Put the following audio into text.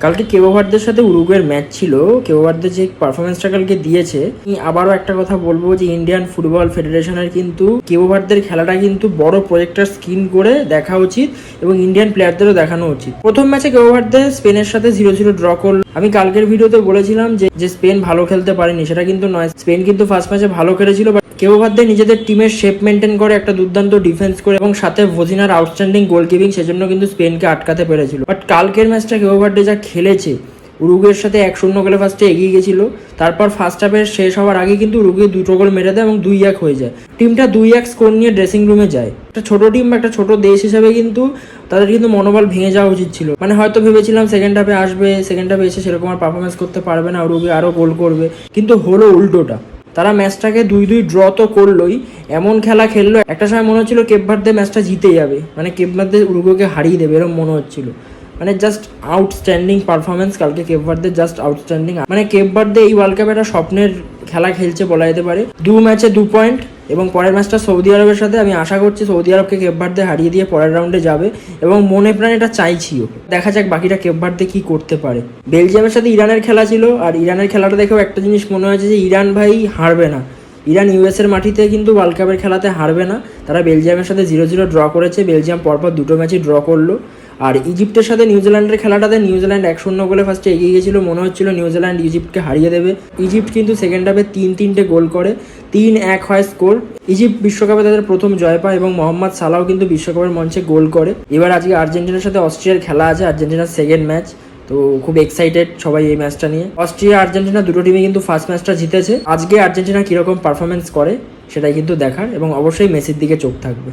কালকে কেবো ভার্দের সাথে উরুগুয়ের ম্যাচ ছিল। কেবো ভার্দে যে পারফরমেন্সটা কালকে দিয়েছে, আমি আবারও একটা কথা বলবো যে ইন্ডিয়ান ফুটবল ফেডারেশনের কিন্তু কেবো ভার্দের খেলাটা কিন্তু বড় প্রজেক্টর স্ক্রিন করে দেখা উচিত এবং ইন্ডিয়ান প্লেয়ারদেরও দেখানো উচিত। প্রথম ম্যাচে কেবো ভার্দে স্পেনের সাথে 0-0 ড্র করল। আমি কালকের ভিডিওতে বলেছিলাম যে স্পেন ভালো খেলতে পারেনি, সেটা কিন্তু নয়। স্পেন কিন্তু ফার্স্ট ম্যাচে ভালো খেলেছিল, কেবো ভার্দে নিজেদের টিমের শেপ মেনটেন করে একটা দুর্দান্ত ডিফেন্স করে এবং সাথে ভজিনার আউটস্ট্যান্ডিং গোলকিপিং, সেজন্য কিন্তু স্পেনকে আটকাতে পেরেছিল। বাট কালকের ম্যাচটা কেবো ভার্দে যা খেলেছে, উরুগুয়ের সাথে 1-0 গোলে ফার্স্টে এগিয়ে গেছিল, তারপর ফার্স্ট হাফের শেষ হওয়ার আগে কিন্তু উরুগুয়ে 2 গোল মেরে দেয় এবং 2-1 হয়ে যায়। টিমটা 2-1 স্কোর নিয়ে ড্রেসিং রুমে যায়। একটা ছোট টিম বা একটা ছোট দেশ হিসেবে কিন্তু তাদের কিন্তু মনোবল ভেঙে যাওয়া উচিত ছিল। মানে হয়তো ভেবেছিলাম সেকেন্ড হাফে আসবে, সেকেন্ড হাফে এসে সেরকম আর পারফরমেন্স করতে পারবে না, উরুগুয়ে আরও গোল করবে, কিন্তু হলো উল্টোটা। তারা ম্যাচটাকে 2-2 ড্র তো করলোই, এমন খেলা খেললো একটা সময় মনে হচ্ছিল কেপ ভার্দে ম্যাচটা জিতে যাবে, মানে কেপ ভার্দে উরুগুয়েকে হারিয়ে দেবে এরকম মনে হচ্ছিল। মানে জাস্ট আউটস্ট্যান্ডিং পারফরমেন্স কালকে কেপ ভার্দে, জাস্ট আউটস্ট্যান্ডিং। মানে কেপ ভার্দে এই ওয়ার্ল্ড কাপে একটা স্বপ্নের খেলা খেলছে বলা যেতে পারে। 2 ম্যাচে 2 পয়েন্ট এবং পরের ম্যাচটা সৌদি আরবের সাথে। আমি আশা করছি সৌদি আরবকে কেপ ভার্দে হারিয়ে দিয়ে পরের রাউন্ডে যাবে এবং মনে প্রাণে এটা চাইছিও। দেখা যাক বাকিটা কেপ ভার্দে কি করতে পারে। বেলজিয়ামের সাথে ইরানের খেলা ছিল, আর ইরানের খেলাটা দেখেও একটা জিনিস মনে হয়েছে যে ইরান ভাই হারবে না। ইরান ইউএসের মাটিতে কিন্তু ওয়ার্ল্ড কাপের খেলাতে হারবে না। তারা বেলজিয়ামের সাথে 0-0 ড্র করেছে। বেলজিয়াম পরপর 2 ম্যাচই ড্র করলো। আর ইজিপ্টের সাথে নিউজিল্যান্ডের খেলাটাতে নিউজিল্যান্ড 1-0 গোলে ফার্স্টে এগিয়ে গেছিলো, মনে হচ্ছিল নিউজিল্যান্ড ইজিপ্টকে হারিয়ে দেবে। ইজিপ্ট কিন্তু সেকেন্ড হাফে 3-3টে গোল করে, 3-1 হয় স্কোর। ইজিপ্ট বিশ্বকাপে তাদের প্রথম জয় পায় এবং মোহাম্মদ সালাহও কিন্তু বিশ্বকাপের মঞ্চে গোল করে। এবার আজকে আর্জেন্টিনার সাথে অস্ট্রিয়ার খেলা আছে, আর্জেন্টিনার সেকেন্ড ম্যাচ। তো খুব এক্সাইটেড সবাই এই ম্যাচটা নিয়ে। অস্ট্রিয়া আর্জেন্টিনা দুটো টিমে কিন্তু ফার্স্ট ম্যাচটা জিতেছে। আজকে আর্জেন্টিনা কীরকম পারফরমেন্স করে সেটাই কিন্তু দেখার, এবং অবশ্যই মেসির দিকে চোখ থাকবে।